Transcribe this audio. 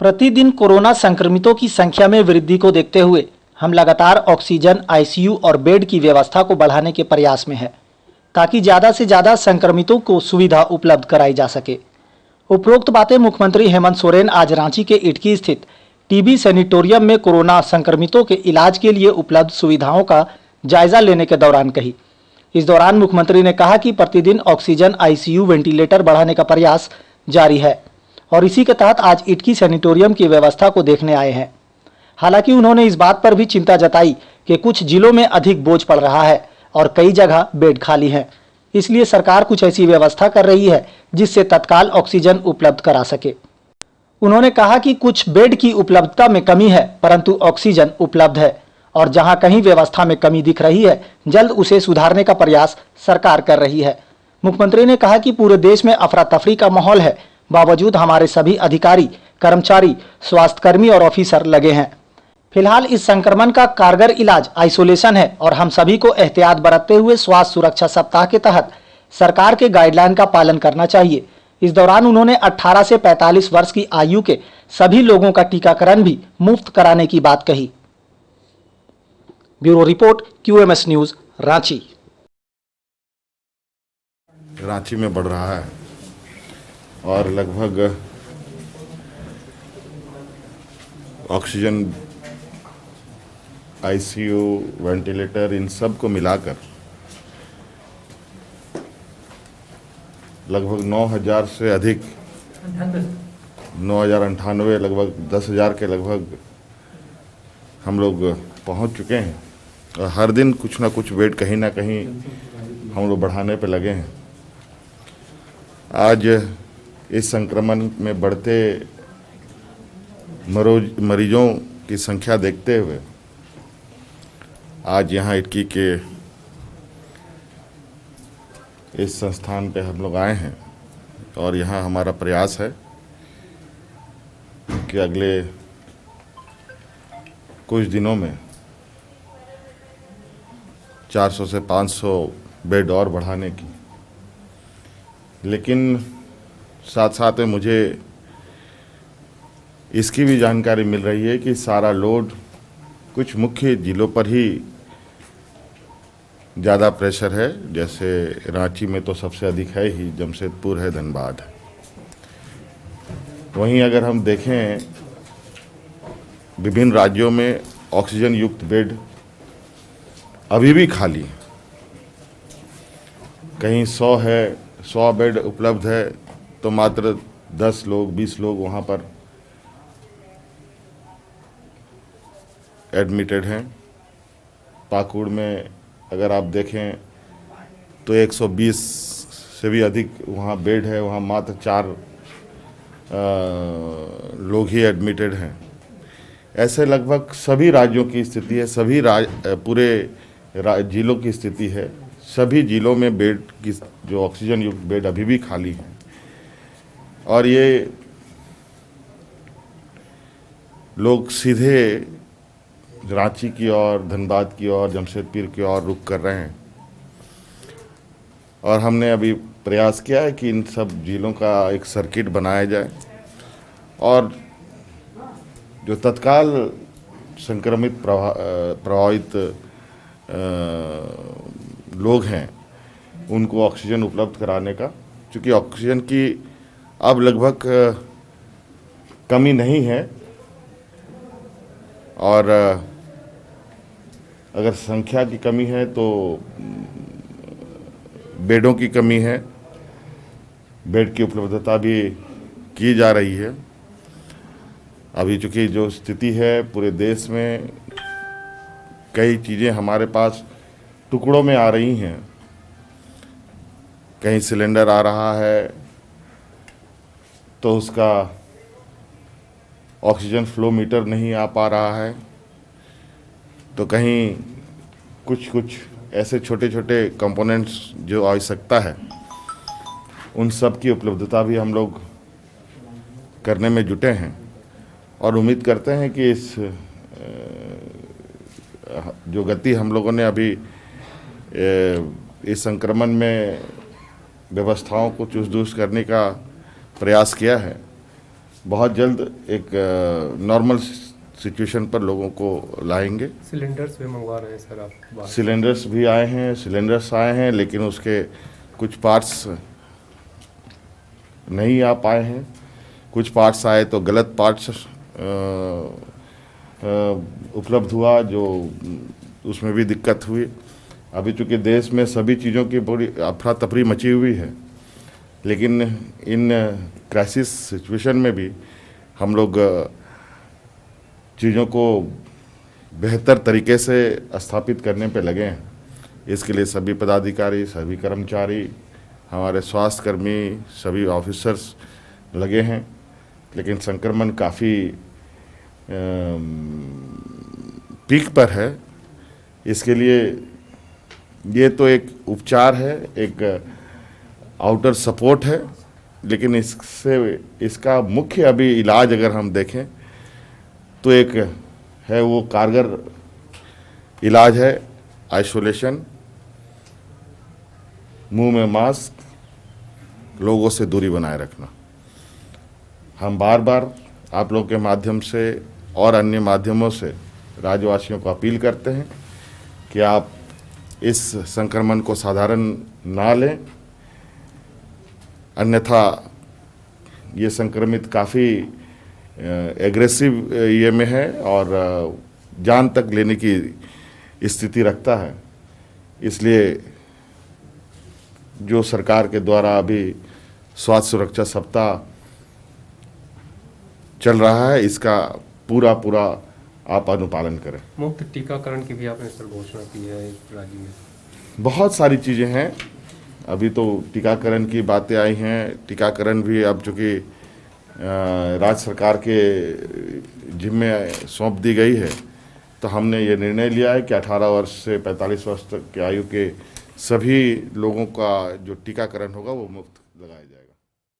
प्रतिदिन कोरोना संक्रमितों की संख्या में वृद्धि को देखते हुए हम लगातार ऑक्सीजन, आईसीयू और बेड की व्यवस्था को बढ़ाने के प्रयास में हैं, ताकि ज्यादा से ज्यादा संक्रमितों को सुविधा उपलब्ध कराई जा सके। उपरोक्त बातें मुख्यमंत्री हेमंत सोरेन आज रांची के इटकी स्थित टीबी सैनिटोरियम में कोरोना संक्रमितों के इलाज के लिए उपलब्ध सुविधाओं का जायजा लेने के दौरान कही। इस दौरान मुख्यमंत्री ने कहा कि प्रतिदिन ऑक्सीजन, आईसीयू, वेंटिलेटर बढ़ाने का प्रयास जारी है और इसी के तहत आज इटकी सैनिटोरियम की व्यवस्था को देखने आए हैं। हालांकि उन्होंने इस बात पर भी चिंता जताई कि कुछ जिलों में अधिक बोझ पड़ रहा है और कई जगह बेड खाली हैं। इसलिए सरकार कुछ ऐसी व्यवस्था कर रही है जिससे तत्काल ऑक्सीजन उपलब्ध करा सके। उन्होंने कहा कि कुछ बेड की उपलब्धता में कमी है, परंतु ऑक्सीजन उपलब्ध है और जहां कहीं व्यवस्था में कमी दिख रही है, जल्द उसे सुधारने का प्रयास सरकार कर रही है। मुख्यमंत्री ने कहा कि पूरे देश में अफरा तफरी का माहौल है, बावजूद हमारे सभी अधिकारी, कर्मचारी, स्वास्थ्यकर्मी और ऑफिसर लगे हैं। फिलहाल इस संक्रमण का कारगर इलाज आइसोलेशन है और हम सभी को एहतियात बरतते हुए स्वास्थ्य सुरक्षा सप्ताह के तहत सरकार के गाइडलाइन का पालन करना चाहिए। इस दौरान उन्होंने 18 से 45 वर्ष की आयु के सभी लोगों का टीकाकरण भी मुफ्त कराने की बात कही। Bureau report, QMS news, Ranchi. Ranchi में बढ़ रहा है और लगभग ऑक्सीजन, आईसीयू, वेंटिलेटर, इन सब को मिलाकर लगभग 9,000 से अधिक, 9,098, लगभग 10,000 के लगभग हम लोग पहुंच चुके हैं और हर दिन कुछ ना कुछ बेड कहीं ना कहीं हम लोग बढ़ाने पे लगे हैं। आज इस संक्रमण में बढ़ते मरीजों की संख्या देखते हुए आज यहाँ इटकी के इस संस्थान पे हम लोग आए हैं और यहाँ हमारा प्रयास है कि अगले कुछ दिनों में 400 से 500 बेड और बढ़ाने की। लेकिन साथ साथ में मुझे इसकी भी जानकारी मिल रही है कि सारा लोड कुछ मुख्य जिलों पर ही ज़्यादा प्रेशर है। जैसे रांची में तो सबसे अधिक है ही, जमशेदपुर है, धनबाद है। वहीं अगर हम देखें विभिन्न राज्यों में ऑक्सीजन युक्त बेड अभी भी खाली है। कहीं 100 है, 100 बेड उपलब्ध है तो मात्र 10 लोग, 20 लोग वहाँ पर एडमिटेड हैं। पाकुड़ में अगर आप देखें तो 120 से भी अधिक वहाँ बेड है, वहाँ मात्र 4 लोग ही एडमिटेड हैं। ऐसे लगभग सभी राज्यों की स्थिति है, सभी पूरे जिलों की स्थिति है। सभी जिलों में बेड की जो ऑक्सीजन युक्त बेड अभी भी खाली हैं और ये लोग सीधे रांची की ओर, धनबाद की ओर, जमशेदपुर की ओर रुख कर रहे हैं और हमने अभी प्रयास किया है कि इन सब जिलों का एक सर्किट बनाया जाए और जो तत्काल संक्रमित प्रभावित लोग हैं उनको ऑक्सीजन उपलब्ध कराने का, क्योंकि ऑक्सीजन की अब लगभग कमी नहीं है और अगर संख्या की कमी है तो बेडों की कमी है। बेड की उपलब्धता भी की जा रही है। अभी चूँकि जो स्थिति है पूरे देश में, कई चीज़ें हमारे पास टुकड़ों में आ रही हैं। कहीं सिलेंडर आ रहा है तो उसका ऑक्सीजन फ्लो मीटर नहीं आ पा रहा है, तो कहीं कुछ ऐसे छोटे छोटे कंपोनेंट्स जो आवश्यकता है उन सब की उपलब्धता भी हम लोग करने में जुटे हैं और उम्मीद करते हैं कि इस जो गति हम लोगों ने अभी इस संक्रमण में व्यवस्थाओं को चुस्त दुरुस्त करने का प्रयास किया है, बहुत जल्द एक नॉर्मल सिचुएशन पर लोगों को लाएंगे। सिलेंडर्स भी मंगवा रहे हैं सर आप बाहर? सिलेंडर्स भी आए हैं, सिलेंडर्स आए हैं, लेकिन उसके कुछ पार्ट्स नहीं आ पाए हैं। कुछ पार्ट्स आए तो गलत पार्ट्स उपलब्ध हुआ, जो उसमें भी दिक्कत हुई। अभी चूँकि देश में सभी चीज़ों की बड़ी अफरा तफरी मची हुई है, लेकिन इन क्राइसिस सिचुएशन में भी हम लोग चीज़ों को बेहतर तरीके से स्थापित करने पे लगे हैं। इसके लिए सभी पदाधिकारी, सभी कर्मचारी, हमारे स्वास्थ्य कर्मी, सभी ऑफिसर्स लगे हैं। लेकिन संक्रमण काफ़ी पीक पर है। इसके लिए ये तो एक उपचार है, एक आउटर सपोर्ट है, लेकिन इसका मुख्य अभी इलाज अगर हम देखें तो एक है, वो कारगर इलाज है आइसोलेशन, मुंह में मास्क, लोगों से दूरी बनाए रखना। हम बार बार आप लोगों के माध्यम से और अन्य माध्यमों से राज्यवासियों को अपील करते हैं कि आप इस संक्रमण को साधारण ना लें, अन्यथा ये संक्रमित काफ़ी एग्रेसिव ये में है और जान तक लेने की स्थिति रखता है। इसलिए जो सरकार के द्वारा अभी स्वास्थ्य सुरक्षा सप्ताह चल रहा है, इसका पूरा आप अनुपालन करें। मुफ्त टीकाकरण की भी आपने सर घोषणा की है राज्य में। बहुत सारी चीज़ें हैं। अभी तो टीकाकरण की बातें आई हैं। टीकाकरण भी अब चूँकि राज्य सरकार के जिम्मे सौंप दी गई है, तो हमने ये निर्णय लिया है कि 18 वर्ष से 45 वर्ष तक की आयु के सभी लोगों का जो टीकाकरण होगा वो मुफ्त लगाया जाएगा।